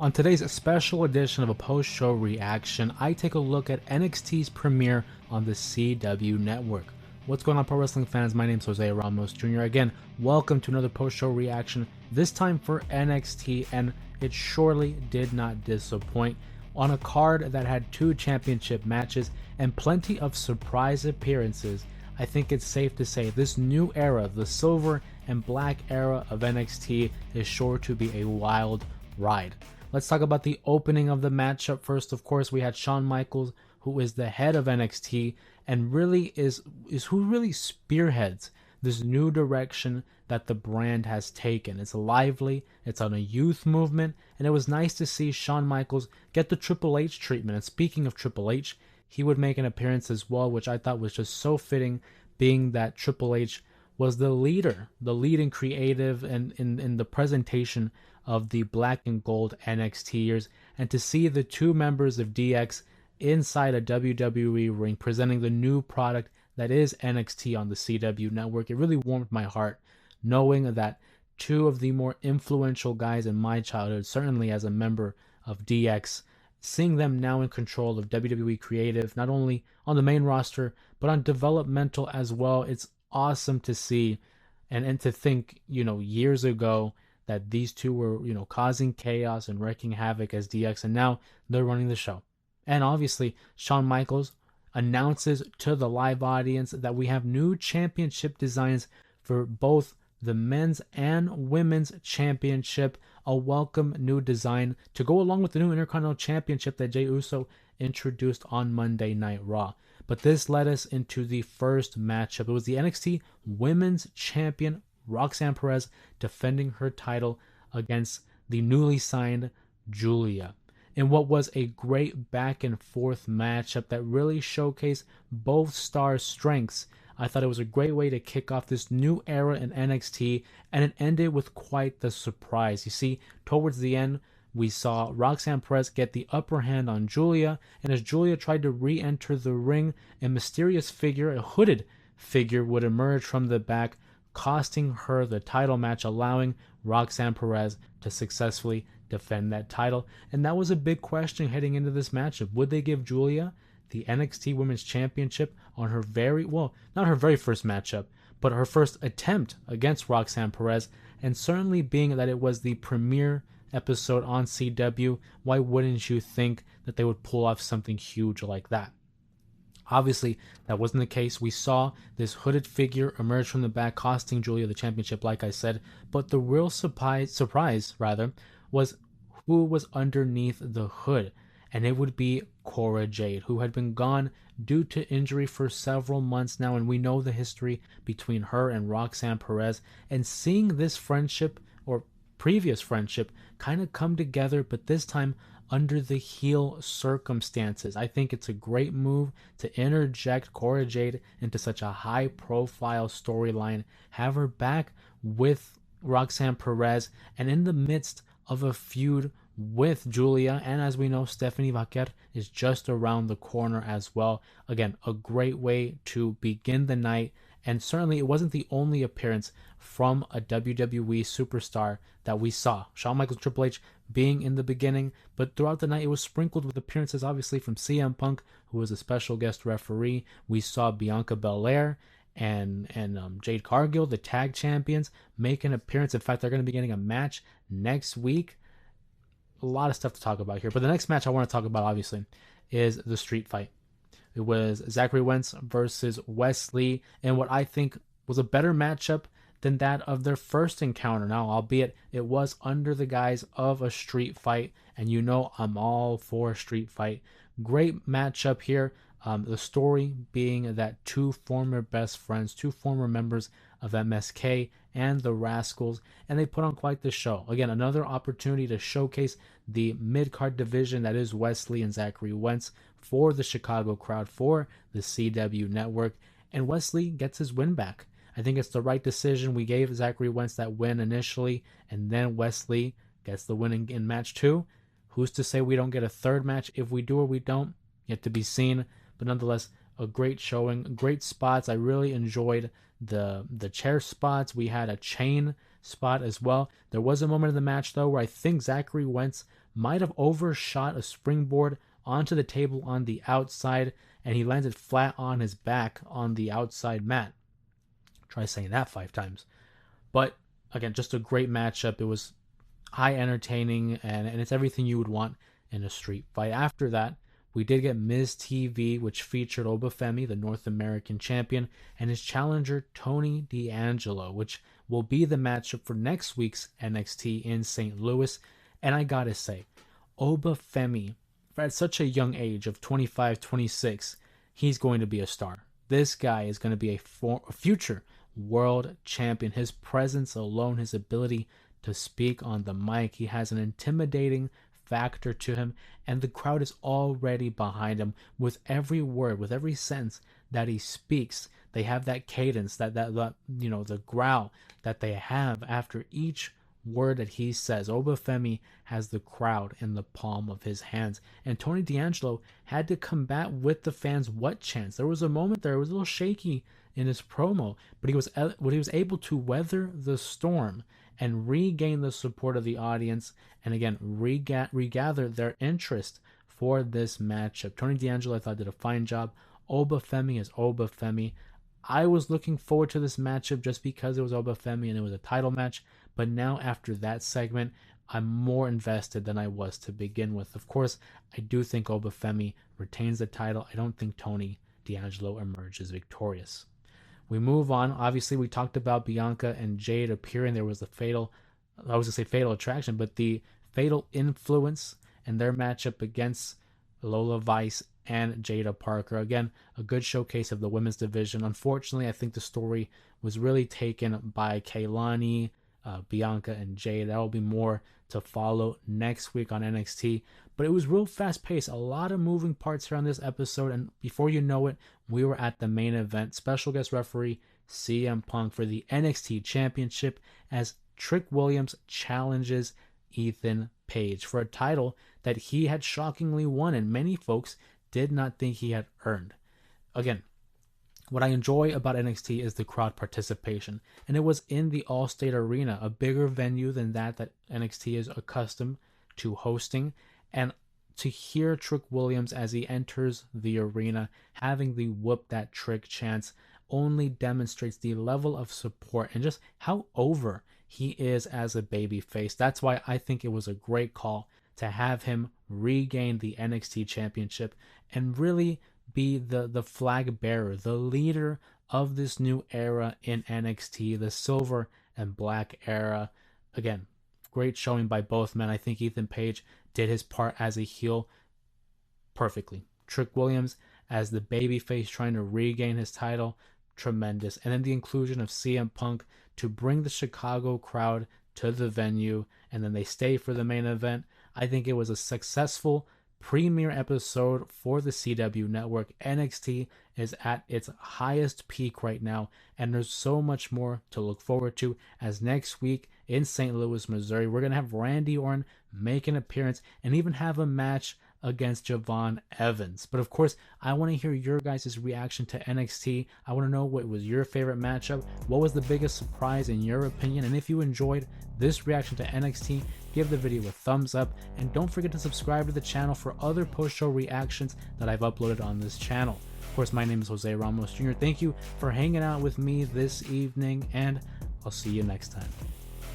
On today's special edition of a post-show reaction, I take a look at NXT's premiere on the CW network. What's going on, pro wrestling fans? My name's Jose Ramos Jr. Again, welcome to another post-show reaction, this time for NXT, and it surely did not disappoint. On a card that had 2 championship matches and plenty of surprise appearances, I think it's safe to say this new era, the silver and black era of NXT, is sure to be a wild ride. Let's talk about the opening of the matchup first. Of course, we had Shawn Michaels, who is the head of NXT and really is who really spearheads this new direction that the brand has taken. It's lively, it's on a youth movement, and it was nice to see Shawn Michaels get the Triple H treatment. And speaking of Triple H, he would make an appearance as well, which I thought was just so fitting, being that Triple H was the leader, the leading creative and in the presentation of the black and gold NXT years, and to see the 2 members of DX inside a WWE ring presenting the new product that is NXT on the CW network, it really warmed my heart knowing that 2 of the more influential guys in my childhood, certainly as a member of DX, seeing them now in control of WWE creative, not only on the main roster, but on developmental as well. It's awesome to see and to think, years ago that these 2 were, causing chaos and wreaking havoc as DX, and now they're running the show. And obviously, Shawn Michaels announces to the live audience that we have new championship designs for both the men's and women's championship, a welcome new design to go along with the new Intercontinental Championship that Jey Uso introduced on Monday Night Raw. But this led us into the first matchup. It was the NXT Women's Champion Roxanne Perez defending her title against the newly signed Giulia, in what was a great back and forth matchup that really showcased both stars' strengths. I thought it was a great way to kick off this new era in NXT, and it ended with quite the surprise. You see, towards the end, we saw Roxanne Perez get the upper hand on Giulia, and as Giulia tried to re-enter the ring, a mysterious figure, a hooded figure, would emerge from the back, costing her the title match, allowing Roxanne Perez to successfully defend that title. And that was a big question heading into this matchup. Would they give Giulia the NXT Women's Championship on her not her very first matchup, but her first attempt against Roxanne Perez? And certainly being that it was the premiere episode on CW, why wouldn't you think that they would pull off something huge like that? Obviously, that wasn't the case. We saw this hooded figure emerge from the back, costing Giulia the championship, like I said. But the real surprise, was who was underneath the hood. And it would be Cora Jade, who had been gone due to injury for several months now. And we know the history between her and Roxanne Perez. And seeing this friendship, or previous friendship, kind of come together, but this time under the heel circumstances. I think it's a great move to interject Cora Jade into such a high profile storyline, have her back with Roxanne Perez, and in the midst of a feud with Giulia, and as we know, Stephanie Vaquer is just around the corner as well. Again, a great way to begin the night, and certainly it wasn't the only appearance from a WWE superstar that we saw. Shawn Michaels, Triple H being in the beginning, but throughout the night it was sprinkled with appearances, obviously, from CM Punk, who was a special guest referee. We saw Bianca Belair and Jade Cargill, the tag champions, make an appearance. In fact, they're going to be getting a match next week. A lot of stuff to talk about here, but the next match I want to talk about, obviously, is the street fight. It was Zachary Wentz versus Wes Lee, and what I think was a better matchup than that of their first encounter. Now, albeit it was under the guise of a street fight, and I'm all for a street fight. Great matchup here. The story being that 2 former best friends, 2 former members of MSK and the Rascals, and they put on quite the show. Again, another opportunity to showcase the mid-card division that is Wes Lee and Zachary Wentz for the Chicago crowd, for the CW network, and Wes Lee gets his win back. I think it's the right decision. We gave Zachary Wentz that win initially, and then Wes Lee gets the win in match 2. Who's to say we don't get a third match? If we do or we don't, yet to be seen. But nonetheless, a great showing, great spots. I really enjoyed the chair spots. We had a chain spot as well. There was a moment in the match, though, where I think Zachary Wentz might have overshot a springboard onto the table on the outside, and he landed flat on his back on the outside mat. Try saying that 5 times. But again, just a great matchup. It was high entertaining, and it's everything you would want in a street fight. After that, we did get Miz TV, which featured Obafemi, the North American champion, and his challenger Tony D'Angelo, which will be the matchup for next week's NXT in St. Louis. And I gotta say, Obafemi, at such a young age of 25, 26, he's going to be a star. This guy is going to be a future world champion. His presence alone, his ability to speak on the mic, he has an intimidating factor to him, and the crowd is already behind him with every word, with every sentence that he speaks. They have that cadence, that the growl that they have after each word that he says. Obafemi has the crowd in the palm of his hands, and Tony D'Angelo had to combat with the fans' what chants. There was a moment there, it was a little shaky in his promo, but he was able to weather the storm and regain the support of the audience, and again regather their interest for this matchup. Tony D'Angelo, I thought, did a fine job. Obafemi is Obafemi. I was looking forward to this matchup just because it was Obafemi and it was a title match, but now after that segment, I'm more invested than I was to begin with. Of course, I do think Obafemi retains the title. I don't think Tony D'Angelo emerges victorious. We move on. Obviously, we talked about Bianca and Jade appearing. There was the fatal attraction, but the fatal influence and their matchup against Lola Vice and Jada Parker. Again, a good showcase of the women's division. Unfortunately, I think the story was really taken by Kaylani, Bianca, and Jade. That will be more to follow next week on NXT. But it was real fast paced. A lot of moving parts around this episode. And before you know it, we were at the main event. Special guest referee CM Punk for the NXT Championship as Trick Williams challenges Ethan Page for a title that he had shockingly won, and many folks did not think he had earned. Again, what I enjoy about NXT is the crowd participation, and it was in the Allstate Arena, a bigger venue than that NXT is accustomed to hosting, and to hear Trick Williams as he enters the arena having the whoop that trick chants only demonstrates the level of support and just how over he is as a babyface. That's why I think it was a great call to have him regain the NXT Championship and really be the flag bearer, the leader of this new era in NXT, the silver and black era. Again, great showing by both men. I think Ethan Page did his part as a heel perfectly. Trick Williams as the babyface trying to regain his title, tremendous. And then the inclusion of CM Punk to bring the Chicago crowd to the venue, and then they stay for the main event. I think it was a successful premiere episode for the CW network. NXT is at its highest peak right now, and there's so much more to look forward to, as next week in St. Louis, Missouri, we're going to have Randy Orton make an appearance and even have a match against Javon Evans. But of course, I want to hear your guys' reaction to NXT. I want to know what was your favorite matchup, what was the biggest surprise in your opinion, and if you enjoyed this reaction to NXT, give the video a thumbs up, and don't forget to subscribe to the channel for other post-show reactions that I've uploaded on this channel. Of course, my name is Jose Ramos Jr. Thank you for hanging out with me this evening, and I'll see you next time.